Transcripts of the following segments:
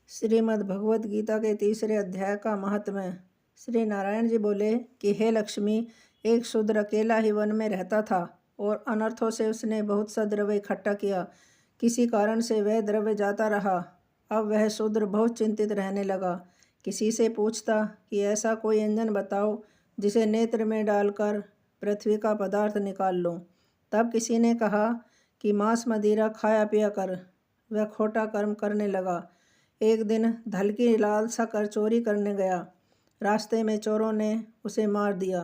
श्रीमद् भगवत गीता के तीसरे अध्याय का महात्म्य। श्री नारायण जी बोले कि हे लक्ष्मी, एक शूद्र अकेला ही वन में रहता था और अनर्थों से उसने बहुत सा द्रव्य इकट्ठा किया। किसी कारण से वह द्रव्य जाता रहा। अब वह शूद्र बहुत चिंतित रहने लगा। किसी से पूछता कि ऐसा कोई व्यंजन बताओ जिसे नेत्र में डालकर पृथ्वी का पदार्थ निकाल लूं। तब किसी ने कहा कि मांस मदिरा खाया पिया कर। वह खोटा कर्म करने लगा। एक दिन धन की लालसा कर चोरी करने गया। रास्ते में चोरों ने उसे मार दिया।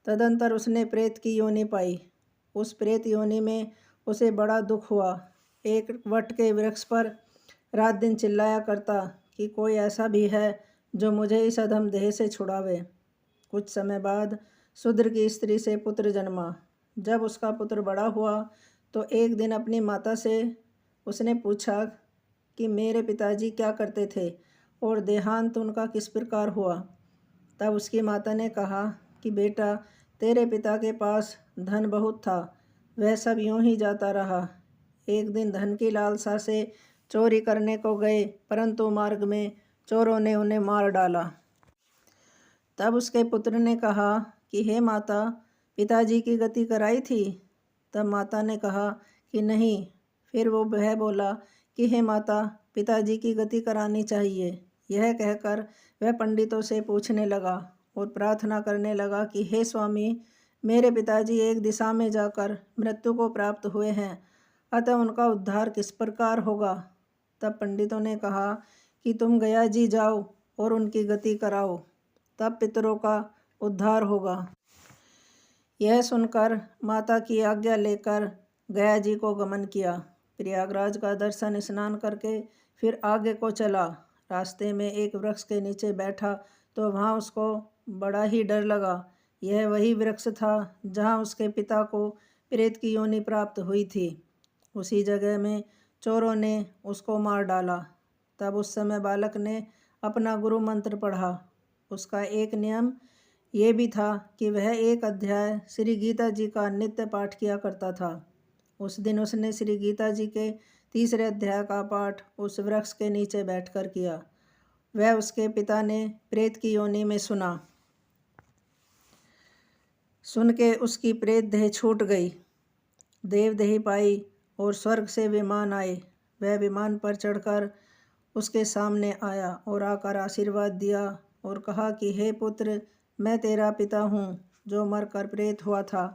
तदंतर उसने प्रेत की योनि पाई। उस प्रेत योनि में उसे बड़ा दुख हुआ। एक वट के वृक्ष पर रात दिन चिल्लाया करता कि कोई ऐसा भी है जो मुझे इस अधम देह से छुड़ावे। कुछ समय बाद शूद्र की स्त्री से पुत्र जन्मा। जब उसका पुत्र बड़ा हुआ तो एक दिन अपनी माता से उसने पूछा कि मेरे पिताजी क्या करते थे और देहांत उनका किस प्रकार हुआ। तब उसकी माता ने कहा कि बेटा, तेरे पिता के पास धन बहुत था, वह सब यूं ही जाता रहा। एक दिन धन की लालसा से चोरी करने को गए, परंतु मार्ग में चोरों ने उन्हें मार डाला। तब उसके पुत्र ने कहा कि हे माता, पिताजी की गति कराई थी। तब माता ने कहा कि नहीं। फिर वह बोला कि हे माता, पिताजी की गति करानी चाहिए। यह कहकर वह पंडितों से पूछने लगा और प्रार्थना करने लगा कि हे स्वामी, मेरे पिताजी एक दिशा में जाकर मृत्यु को प्राप्त हुए हैं, अतः उनका उद्धार किस प्रकार होगा। तब पंडितों ने कहा कि तुम गया जी जाओ और उनकी गति कराओ, तब पितरों का उद्धार होगा। यह सुनकर माता की आज्ञा लेकर गया जी को गमन किया। प्रयागराज का दर्शन स्नान करके फिर आगे को चला। रास्ते में एक वृक्ष के नीचे बैठा तो वहाँ उसको बड़ा ही डर लगा। यह वही वृक्ष था जहाँ उसके पिता को प्रेत की योनि प्राप्त हुई थी। उसी जगह में चोरों ने उसको मार डाला। तब उस समय बालक ने अपना गुरु मंत्र पढ़ा। उसका एक नियम ये भी था कि वह एक अध्याय श्री गीता जी का नित्य पाठ किया करता था। उस दिन उसने श्री गीता जी के तीसरे अध्याय का पाठ उस वृक्ष के नीचे बैठकर किया। वह उसके पिता ने प्रेत की योनि में सुना। सुन के उसकी प्रेत देह छूट गई, देवदेही पाई और स्वर्ग से विमान आए। वह विमान पर चढ़कर उसके सामने आया और आकर आशीर्वाद दिया और कहा कि हे पुत्र, मैं तेरा पिता हूँ जो मरकर प्रेत हुआ था।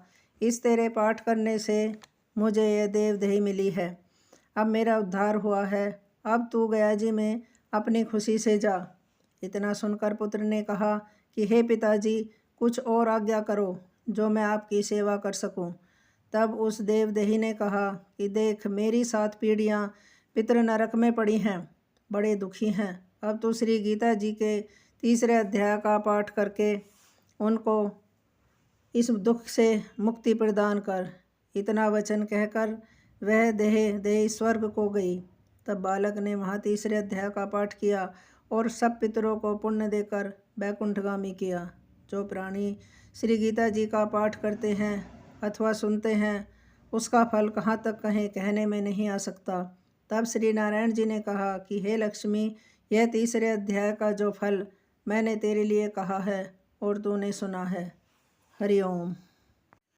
इस तेरे पाठ करने से मुझे यह देवदेही मिली है। अब मेरा उद्धार हुआ है। अब तू गया जी में अपनी खुशी से जा। इतना सुनकर पुत्र ने कहा कि हे पिताजी, कुछ और आज्ञा करो जो मैं आपकी सेवा कर सकूं। तब उस देवदेही ने कहा कि देख, मेरी 7 पीढ़ियां पितृ नरक में पड़ी हैं, बड़े दुखी हैं। अब तो श्री गीता जी के तीसरे अध्याय का पाठ करके उनको इस दुख से मुक्ति प्रदान कर। इतना वचन कहकर वह देह स्वर्ग को गई। तब बालक ने वहाँ तीसरे अध्याय का पाठ किया और सब पितरों को पुण्य देकर वैकुंठगामी किया। जो प्राणी श्री गीता जी का पाठ करते हैं अथवा सुनते हैं, उसका फल कहाँ तक कहें, कहने में नहीं आ सकता। तब श्री नारायण जी ने कहा कि हे लक्ष्मी, यह तीसरे अध्याय का जो फल मैंने तेरे लिए कहा है और तूने सुना है। हरि ओम।